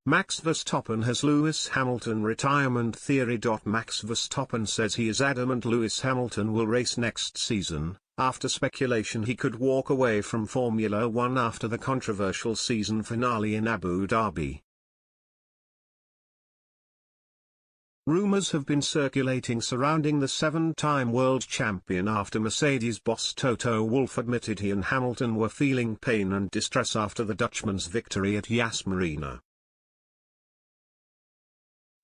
Max Verstappen has Lewis Hamilton retirement theory. Max Verstappen says he is adamant Lewis Hamilton will race next season, after speculation he could walk away from Formula One after the controversial season finale in Abu Dhabi. Rumors have been circulating surrounding the seven-time world champion after Mercedes boss Toto Wolff admitted he and Hamilton were feeling pain and distress after the Dutchman's victory at Yas Marina.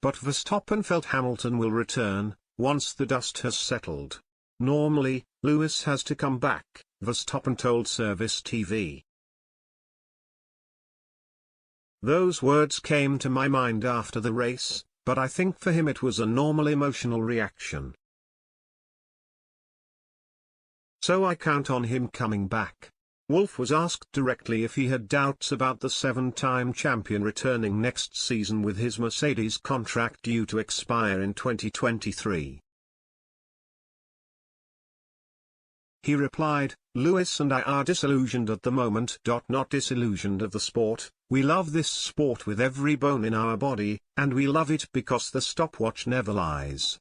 But Verstappen felt Hamilton will return, once the dust has settled. Normally, Lewis has to come back, Verstappen told Service TV. Those words came to my mind after the race, but I think for him it was a normal emotional reaction. So I count on him coming back. Wolff was asked directly if he had doubts about the seven-time champion returning next season with his Mercedes contract due to expire in 2023. He replied, "Lewis and I are disillusioned at the moment. Not disillusioned of the sport. We love this sport with every bone in our body, and we love it because the stopwatch never lies.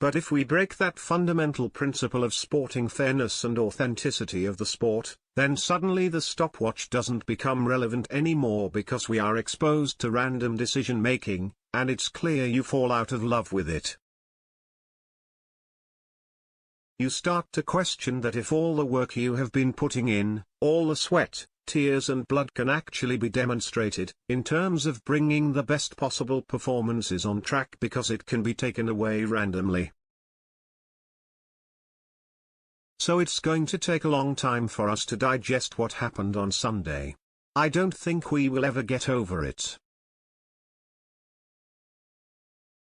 But if we break that fundamental principle of sporting fairness and authenticity of the sport, then suddenly the stopwatch doesn't become relevant anymore because we are exposed to random decision-making, and it's clear you fall out of love with it. You start to question that if all the work you have been putting in, all the sweat, tears and blood can actually be demonstrated, in terms of bringing the best possible performances on track because it can be taken away randomly. So it's going to take a long time for us to digest what happened on Sunday. I don't think we will ever get over it.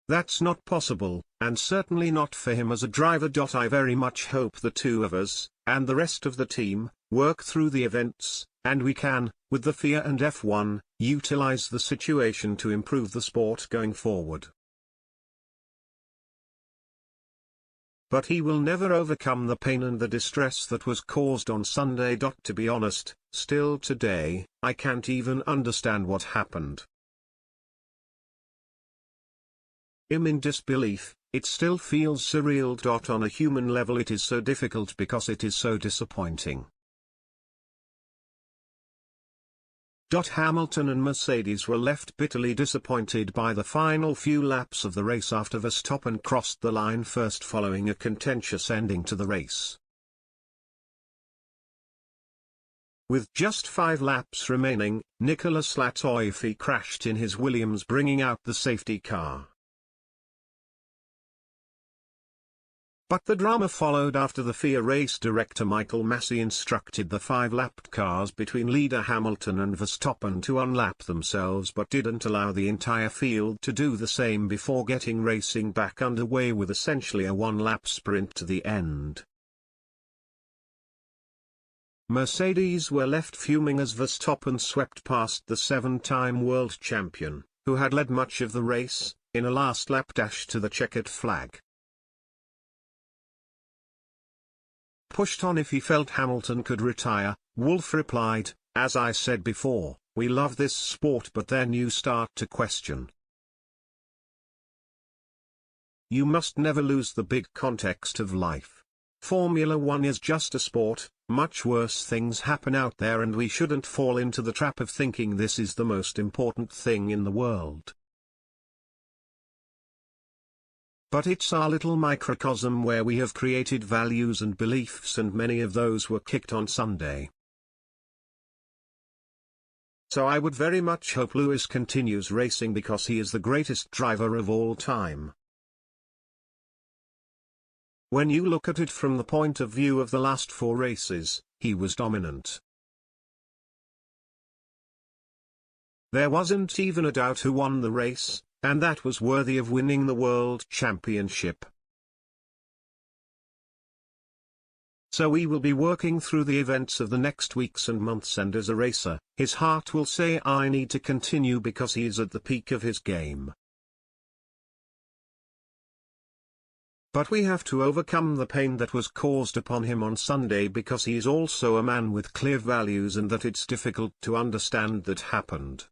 That's not possible, and certainly not for him as a driver. I very much hope the two of us, and the rest of the team, work through the events, and we can, with the FIA and F1, utilize the situation to improve the sport going forward. But he will never overcome the pain and the distress that was caused on Sunday. To be honest, still today, I can't even understand what happened. I'm in disbelief. It still feels surreal. On a human level it is so difficult because it is so disappointing. Hamilton and Mercedes were left bitterly disappointed by the final few laps of the race after Verstappen crossed the line first following a contentious ending to the race. With just 5 laps remaining, Nicolas Latifi crashed in his Williams, bringing out the safety car. But the drama followed after the FIA race director Michael Massey instructed the 5-lapped cars between leader Hamilton and Verstappen to unlap themselves but didn't allow the entire field to do the same before getting racing back underway with essentially a 1-lap sprint to the end. Mercedes were left fuming as Verstappen swept past the 7-time world champion, who had led much of the race, in a last-lap dash to the checkered flag. Pushed on if he felt Hamilton could retire, Wolff replied, "As I said before, we love this sport, but then you start to question. You must never lose the big context of life. Formula One is just a sport, much worse things happen out there and we shouldn't fall into the trap of thinking this is the most important thing in the world. But it's our little microcosm where we have created values and beliefs, and many of those were kicked on Sunday. So I would very much hope Lewis continues racing because he is the greatest driver of all time. When you look at it from the point of view of the last 4 races, he was dominant. There wasn't even a doubt who won the race, and that was worthy of winning the World Championship. So we will be working through the events of the next weeks and months, and as a racer, his heart will say I need to continue because he is at the peak of his game. But we have to overcome the pain that was caused upon him on Sunday because he is also a man with clear values and that it's difficult to understand that happened.